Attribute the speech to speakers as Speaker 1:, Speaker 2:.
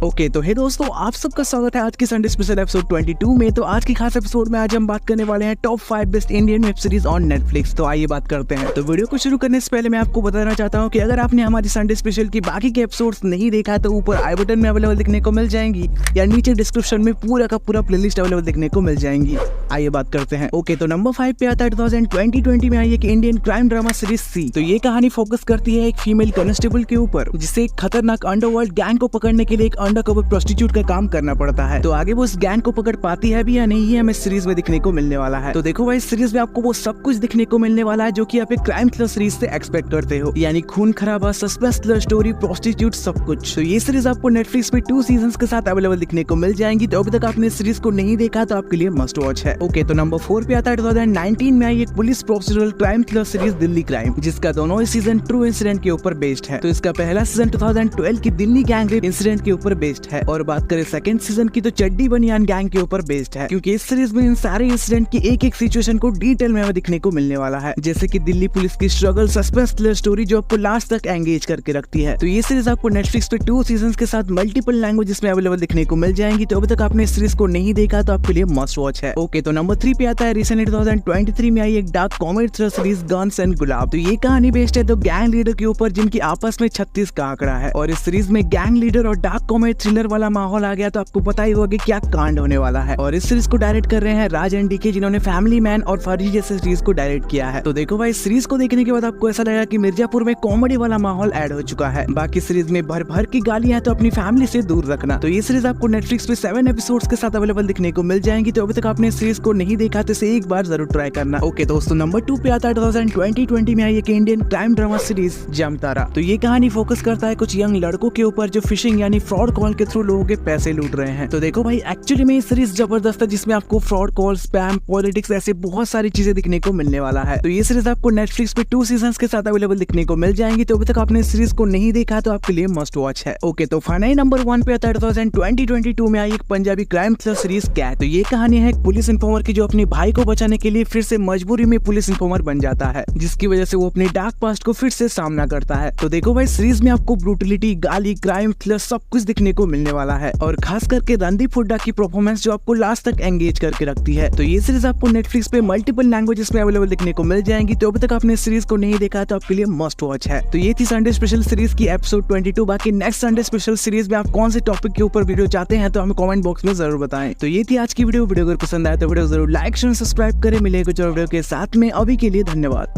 Speaker 1: Okay तो हे दोस्तों, आप सबका स्वागत है आज की संडे स्पेशल एपिसोड 22 में। तो आज की खास एपिसोड में आज हम बात करने वाले हैं top 5 best Indian web series on Netflix. तो आइए बात करते हैं। तो वीडियो को शुरू करने से पहले मैं आपको बताना चाहता हूं कि अगर आपने हमारी संडे स्पेशल की बाकी के एपिसोड्स नहीं देखा तो ऊपर आई बटन में अवेलेबल देखने को मिल जाएंगी या नीचे डिस्क्रिप्शन में पूरा का पूरा प्लेलिस्ट अवेलेबल देखने को मिल जाएंगी। आइए बात करते हैं। ओके तो नंबर 5 पे आता है 2020 में आई एक इंडियन क्राइम ड्रामा सीरीज सी। तो ये कहानी फोकस करती है एक फीमेल कांस्टेबल के ऊपर जिसे एक खतरनाक अंडरवर्ल्ड गैंग को पकड़ने के लिए एक अंडरकवर प्रोस्टिट्यूट का काम करना पड़ता है। तो आगे वो उस गैंग को पकड़ पाती है भी या नहीं, ये हमें सीरीज में दिखने को मिलने वाला है। तो देखो भाई, सीरीज में आपको वो सब कुछ दिखने को मिलने वाला है जो कि आप एक क्राइम थ्रिलर सीरीज से एक्सपेक्ट करते हो, यानी खून खराबा, सस्पेंस थ्रिलर स्टोरी, प्रोस्टिट्यूट, सब कुछ। तो ये सीरीज आपको नेटफ्लिक्स पे 2 सीजंस के साथ अवेलेबल दिखने को मिल जाएंगी। तो अभी तक आपने सीरीज को नहीं देखा तो आपके लिए मस्ट वॉच है। ओके तो नंबर 4 पे आता है 2019 में आई एक police procedural crime thriller series Delhi crime, जिसका दोनों ही सीजन ट्रू इंसिडेंट के ऊपर बेस्ड है। तो इसका पहला सीजन 2012 की दिल्ली गैंग रेप इंसिडेंट के ऊपर बेस्ड है और बात करें सेकंड सीजन की तो चड्डी बनियान गैंग के ऊपर बेस्ड है, क्योंकि इस सीरीज में इन सारे इंसिडेंट की एक एक सिचुएशन को डिटेल में हमें दिखने को मिलने वाला है, जैसे कि दिल्ली पुलिस की स्ट्रगल, सस्पेंस थ्रिलर स्टोरी जो आपको लास्ट तक एंगेज करके रखती है। तो ये सीरीज आपको नेटफ्लिक्स पे 2 सीजंस के साथ मल्टीपल लैंग्वेजेस में अवेलेबल दिखने को मिल जाएंगी। तो अभी तक आपने इस सीरीज को नहीं देखा तो आपके लिए मस्ट वॉच है। ओके तो नंबर 3 पे आता है रिसेंटली 2023 में आई एक dark comedy thriller series guns and Gulaab. तो ये कहानी बेस्ड है तो गैंग लीडर के ऊपर जिनकी आपस में 36 का आंकड़ा है, और इस सीरीज में गैंग लीडर और डार्क कॉमेडी थ्रिलर वाला माहौल आ गया तो आपको पता ही होगा कि क्या कांड होने वाला है। और इस सीरीज को डायरेक्ट कर रहे हैं राज एंड डीके, जिन्होंने फैमिली मैन और फर्जी जैसे सीरीज को डायरेक्ट किया है। तो देखो भाई, सीरीज को देखने के बाद आपको ऐसा लगेगा कि मिर्जापुर में कॉमेडी वाला माहौल ऐड हो चुका है। बाकी सीरीज में भर भर की गालियां तो अपनी फैमिली से दूर रखना। तो ये सीरीज आपको नेटफ्लिक्स पे 7 एपिसोड्स के साथ अवेलेबल दिखने को मिल जाएंगी। तो अभी तक आपने सीरीज को नहीं देखा तो इसे एक बार जरूर ट्राई करना। ओके दोस्तों, नंबर 2 पे आता है 2020 में आई एक Indian crime drama series Jamtara. तो ये कहानी फोकस करता है कुछ यंग लड़कों के ऊपर जो फिशिंग यानी फ्रॉड कॉल के थ्रू लोगों के पैसे लूट रहे हैं। तो देखो भाई, एक्चुअली में ये सीरीज जबरदस्त है जिसमें आपको फ्रॉड कॉल, स्पैम, पॉलिटिक्स ऐसे बहुत सारी चीजें दिखने को मिलने वाला है। तो ये सीरीज आपको नेटफ्लिक्स पे 2 सीजंस के साथ अवेलेबल दिखने को मिल जाएंगी। तो अभी तक आपने सीरीज को नहीं देखा तो आपके लिए मस्ट वॉच है। ओके तो फाइनली नंबर 1 पे आता है 2022 में आई एक पंजाबी क्राइम थ्रिलर सीरीज कैद। तो ये कहानी है एक पुलिस इन्फॉर्मर की जो अपने भाई को बचाने के लिए फिर से मजबूरी में पुलिस इन्फॉर्मर बन जाता है, जिसकी वजह से वो अपने डार्क पास्ट को फिर से सामना करता है। तो देखो भाई, सीरीज में आपको ब्रूटलिटी, गाली, क्राइम, थ्रिलर सब कुछ दिखने को मिलने वाला है, और खास करके रणदीप हुड्डा की परफॉर्मेंस जो आपको लास्ट तक एंगेज करके रखती है। तो ये सीरीज आपको नेटफ्लिक्स पे मल्टीपल लैंग्वेजेस में अवेलेबल दिखने को मिल जाएंगी। तो अभी तक आपने सीरीज को नहीं देखा तो आपके लिए मस्ट वॉच है। तो ये थी संडे स्पेशल सीरीज की एपिसोड 22। बाकी नेक्स्ट संडे स्पेशल सीरीज में आप कौन से टॉपिक के ऊपर वीडियो चाहते हैं तो हमें कमेंट बॉक्स में जरूर बताएं। तो ये थी आज की वीडियो अगर पसंद आए तो वीडियो जरूर लाइक, शेयर, सब्सक्राइब करें। मिलेगा कुछ और वीडियो के साथ में। अभी के लिए धन्यवाद।